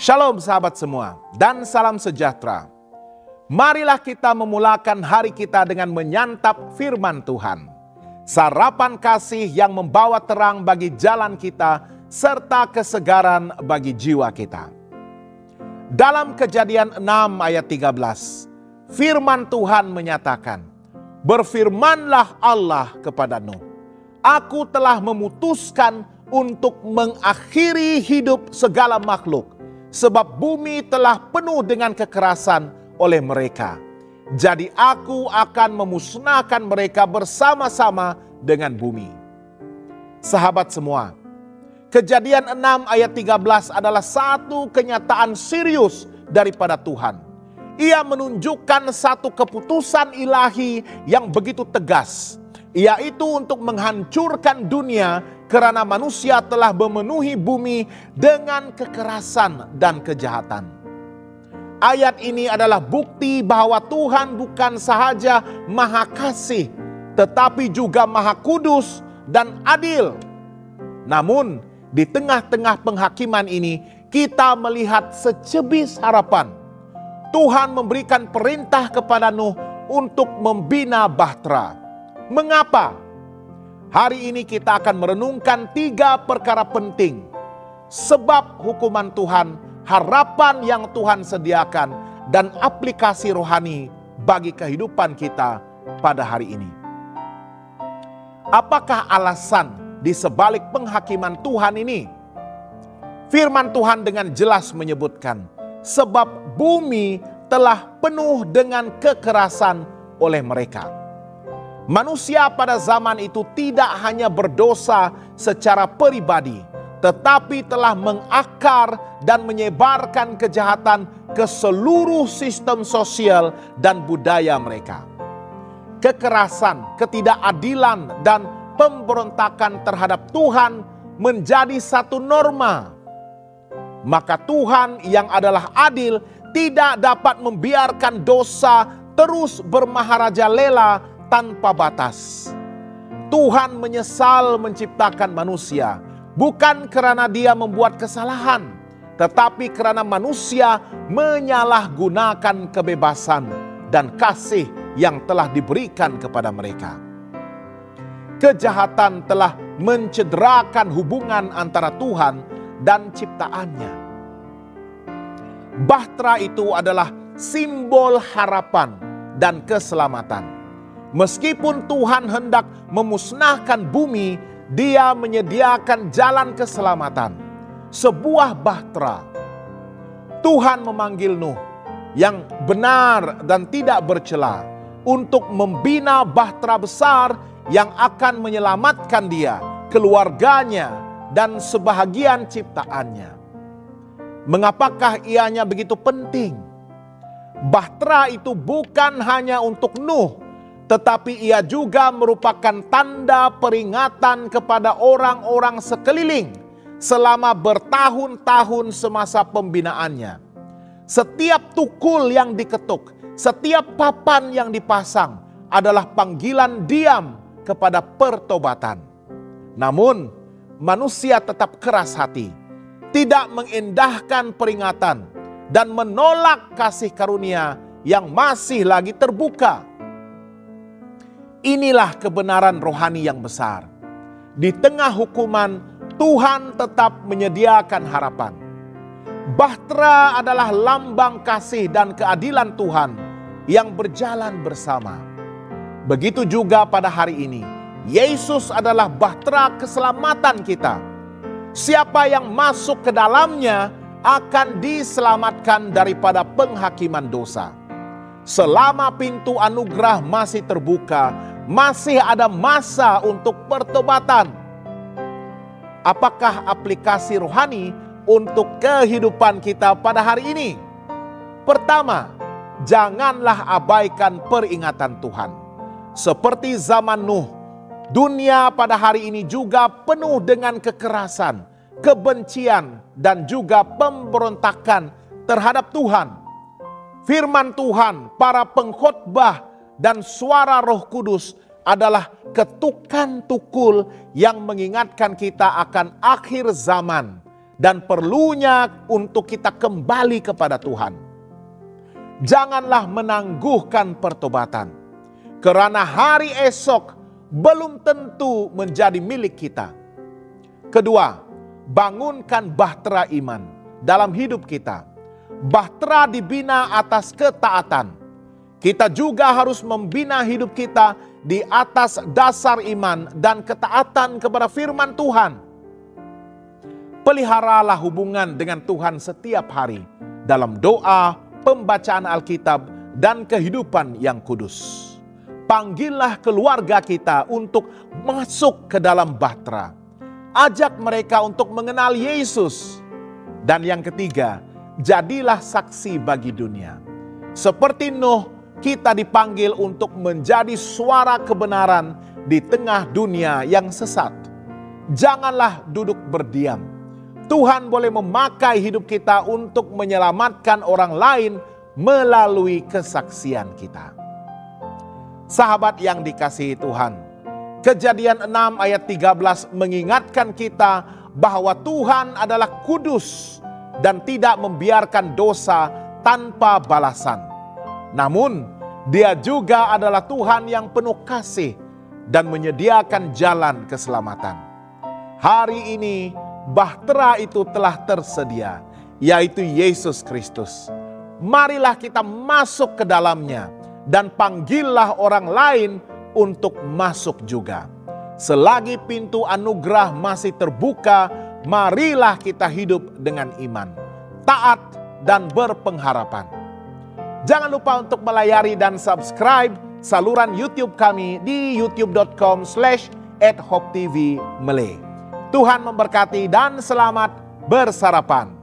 Shalom sahabat semua dan salam sejahtera. Marilah kita memulakan hari kita dengan menyantap firman Tuhan. Sarapan kasih yang membawa terang bagi jalan kita serta kesegaran bagi jiwa kita. Dalam Kejadian 6 ayat 13, firman Tuhan menyatakan, "Berfirmanlah Allah kepada Nuh, Aku telah memutuskan untuk mengakhiri hidup segala makhluk, sebab bumi telah penuh dengan kekerasan oleh mereka. Jadi aku akan memusnahkan mereka bersama-sama dengan bumi." Sahabat semua, Kejadian 6 ayat 13 adalah satu kenyataan serius daripada Tuhan. Ia menunjukkan satu keputusan ilahi yang begitu tegas, yaitu untuk menghancurkan dunia karena manusia telah memenuhi bumi dengan kekerasan dan kejahatan. Ayat ini adalah bukti bahwa Tuhan bukan sahaja Maha Kasih, tetapi juga Maha Kudus dan adil. Namun, di tengah-tengah penghakiman ini, kita melihat secebis harapan. Tuhan memberikan perintah kepada Nuh untuk membina bahtera. Mengapa? Hari ini kita akan merenungkan 3 perkara penting. Sebab hukuman Tuhan, harapan yang Tuhan sediakan, dan aplikasi rohani bagi kehidupan kita pada hari ini. Apakah alasan di sebalik penghakiman Tuhan ini? Firman Tuhan dengan jelas menyebutkan, sebab bumi telah penuh dengan kekerasan oleh mereka. Manusia pada zaman itu tidak hanya berdosa secara pribadi, tetapi telah mengakar dan menyebarkan kejahatan ke seluruh sistem sosial dan budaya mereka. Kekerasan, ketidakadilan, dan pemberontakan terhadap Tuhan menjadi satu norma. Maka Tuhan yang adalah adil tidak dapat membiarkan dosa terus bermaharajalela tanpa batas. Tuhan menyesal menciptakan manusia, bukan karena dia membuat kesalahan, tetapi karena manusia menyalahgunakan kebebasan dan kasih yang telah diberikan kepada mereka. Kejahatan telah mencederakan hubungan antara Tuhan dan ciptaannya. Bahtera itu adalah simbol harapan dan keselamatan. Meskipun Tuhan hendak memusnahkan bumi, Dia menyediakan jalan keselamatan, sebuah bahtera. Tuhan memanggil Nuh yang benar dan tidak bercela untuk membina bahtera besar yang akan menyelamatkan dia, keluarganya, dan sebahagian ciptaannya. Mengapakah ianya begitu penting? Bahtera itu bukan hanya untuk Nuh, tetapi ia juga merupakan tanda peringatan kepada orang-orang sekeliling selama bertahun-tahun semasa pembinaannya. Setiap tukul yang diketuk, setiap papan yang dipasang adalah panggilan diam kepada pertobatan. Namun, manusia tetap keras hati, tidak mengindahkan peringatan, dan menolak kasih karunia yang masih lagi terbuka. Inilah kebenaran rohani yang besar. Di tengah hukuman, Tuhan tetap menyediakan harapan. Bahtera adalah lambang kasih dan keadilan Tuhan yang berjalan bersama. Begitu juga pada hari ini, Yesus adalah bahtera keselamatan kita. Siapa yang masuk ke dalamnya akan diselamatkan daripada penghakiman dosa. Selama pintu anugerah masih terbuka, masih ada masa untuk pertobatan. Apakah aplikasi rohani untuk kehidupan kita pada hari ini? Pertama, janganlah abaikan peringatan Tuhan. Seperti zaman Nuh, dunia pada hari ini juga penuh dengan kekerasan, kebencian, dan juga pemberontakan terhadap Tuhan. Firman Tuhan, para pengkhotbah, dan suara Roh Kudus adalah ketukan tukul yang mengingatkan kita akan akhir zaman dan perlunya untuk kita kembali kepada Tuhan. Janganlah menangguhkan pertobatan, karena hari esok belum tentu menjadi milik kita. Kedua, bangunkan bahtera iman dalam hidup kita. Bahtera dibina atas ketaatan. Kita juga harus membina hidup kita di atas dasar iman dan ketaatan kepada firman Tuhan. Peliharalah hubungan dengan Tuhan setiap hari dalam doa, pembacaan Alkitab, dan kehidupan yang kudus. Panggillah keluarga kita untuk masuk ke dalam bahtera. Ajak mereka untuk mengenal Yesus. Dan yang ketiga, jadilah saksi bagi dunia. Seperti Nuh, kita dipanggil untuk menjadi suara kebenaran di tengah dunia yang sesat. Janganlah duduk berdiam. Tuhan boleh memakai hidup kita untuk menyelamatkan orang lain melalui kesaksian kita. Sahabat yang dikasihi Tuhan, Kejadian 6 ayat 13 mengingatkan kita bahwa Tuhan adalah kudus dan tidak membiarkan dosa tanpa balasan. Namun, Dia juga adalah Tuhan yang penuh kasih dan menyediakan jalan keselamatan. Hari ini, bahtera itu telah tersedia, yaitu Yesus Kristus. Marilah kita masuk ke dalamnya dan panggillah orang lain untuk masuk juga. Selagi pintu anugerah masih terbuka, marilah kita hidup dengan iman, taat, dan berpengharapan. Jangan lupa untuk melayari dan subscribe saluran YouTube kami di youtube.com/@hopetv Malay. Tuhan memberkati dan selamat bersarapan.